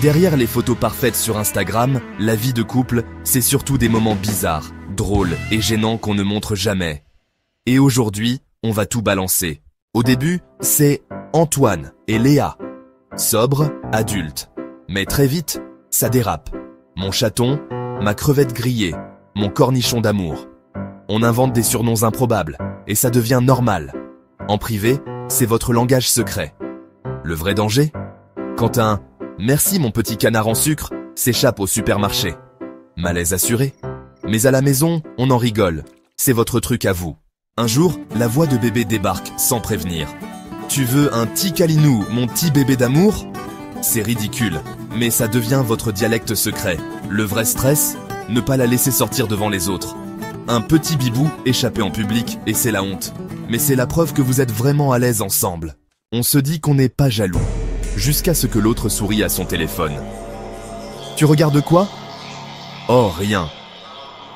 Derrière les photos parfaites sur Instagram, la vie de couple, c'est surtout des moments bizarres, drôles et gênants qu'on ne montre jamais. Et aujourd'hui, on va tout balancer. Au début, c'est Antoine et Léa. Sobre, adulte. Mais très vite, ça dérape. Mon chaton, ma crevette grillée, mon cornichon d'amour. On invente des surnoms improbables, et ça devient normal. En privé, c'est votre langage secret. Le vrai danger? Quand un « Merci mon petit canard en sucre » s'échappe au supermarché. Malaise assuré. Mais à la maison, on en rigole. C'est votre truc à vous. Un jour, la voix de bébé débarque sans prévenir. Tu veux un petit câlinou, mon petit bébé d'amour? C'est ridicule, mais ça devient votre dialecte secret. Le vrai stress? Ne pas la laisser sortir devant les autres. Un petit bibou échappé en public et c'est la honte. Mais c'est la preuve que vous êtes vraiment à l'aise ensemble. On se dit qu'on n'est pas jaloux. Jusqu'à ce que l'autre sourie à son téléphone. Tu regardes quoi? Oh, rien.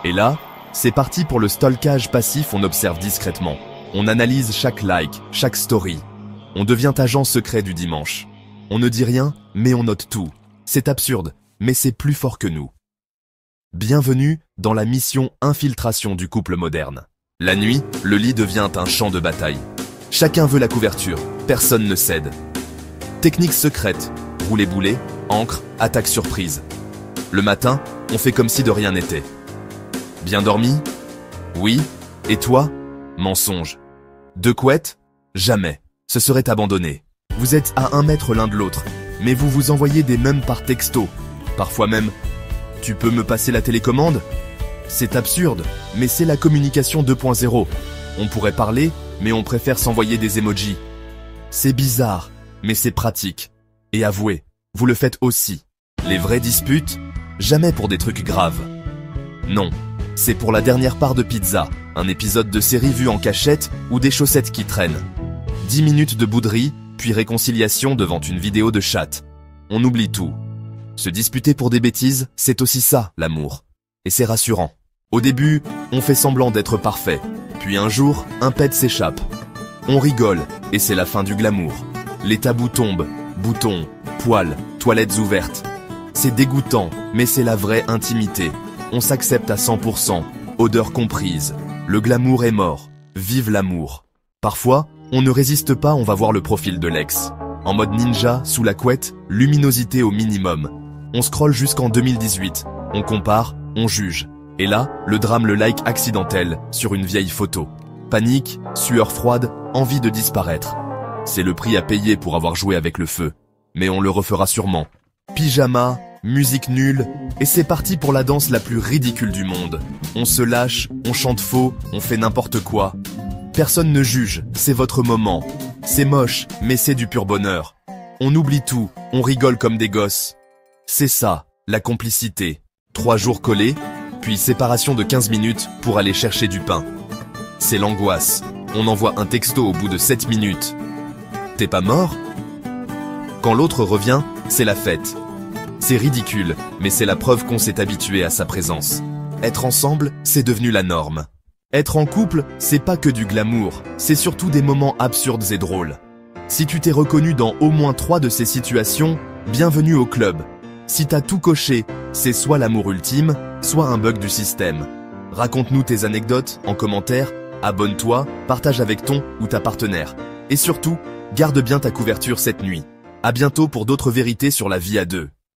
Et là, c'est parti pour le stalkage passif, on observe discrètement. On analyse chaque like, chaque story. On devient agent secret du dimanche. On ne dit rien, mais on note tout. C'est absurde, mais c'est plus fort que nous. Bienvenue dans la mission infiltration du couple moderne. La nuit, le lit devient un champ de bataille. Chacun veut la couverture, personne ne cède. Technique secrète, rouler boulet, encre, attaque surprise. Le matin, on fait comme si de rien n'était. Bien dormi? Oui. Et toi? Mensonge. Deux couettes? Jamais. Ce serait abandonné. Vous êtes à 1 mètre l'un de l'autre, mais vous vous envoyez des mèmes par texto. Parfois même, tu peux me passer la télécommande? C'est absurde, mais c'est la communication 2.0. On pourrait parler, mais on préfère s'envoyer des emojis. C'est bizarre, mais c'est pratique. Et avouez, vous le faites aussi. Les vraies disputes? Jamais pour des trucs graves. Non, c'est pour la dernière part de pizza, un épisode de série vu en cachette ou des chaussettes qui traînent. 10 minutes de bouderie, puis réconciliation devant une vidéo de chat. On oublie tout. Se disputer pour des bêtises, c'est aussi ça, l'amour. Et c'est rassurant. Au début, on fait semblant d'être parfait. Puis un jour, un pet s'échappe. On rigole, et c'est la fin du glamour. Les tabous tombent, boutons, poils, toilettes ouvertes. C'est dégoûtant, mais c'est la vraie intimité. On s'accepte à 100%, odeur comprise. Le glamour est mort. Vive l'amour. Parfois, on ne résiste pas, on va voir le profil de l'ex. En mode ninja, sous la couette, luminosité au minimum. On scrolle jusqu'en 2018. On compare, on juge. Et là, le drame, le like accidentel sur une vieille photo. Panique, sueur froide, envie de disparaître. C'est le prix à payer pour avoir joué avec le feu. Mais on le refera sûrement. Pyjama, musique nulle, et c'est parti pour la danse la plus ridicule du monde. On se lâche, on chante faux, on fait n'importe quoi. Personne ne juge, c'est votre moment. C'est moche, mais c'est du pur bonheur. On oublie tout, on rigole comme des gosses. C'est ça, la complicité. 3 jours collés, puis séparation de 15 minutes pour aller chercher du pain. C'est l'angoisse. On envoie un texto au bout de 7 minutes. T'es pas mort? Quand l'autre revient, c'est la fête. C'est ridicule, mais c'est la preuve qu'on s'est habitué à sa présence. Être ensemble, c'est devenu la norme. Être en couple, c'est pas que du glamour, c'est surtout des moments absurdes et drôles. Si tu t'es reconnu dans au moins 3 de ces situations, bienvenue au club. Si t'as tout coché, c'est soit l'amour ultime, soit un bug du système. Raconte-nous tes anecdotes en commentaire, abonne-toi, partage avec ton ou ta partenaire. Et surtout, garde bien ta couverture cette nuit. À bientôt pour d'autres vérités sur la vie à deux.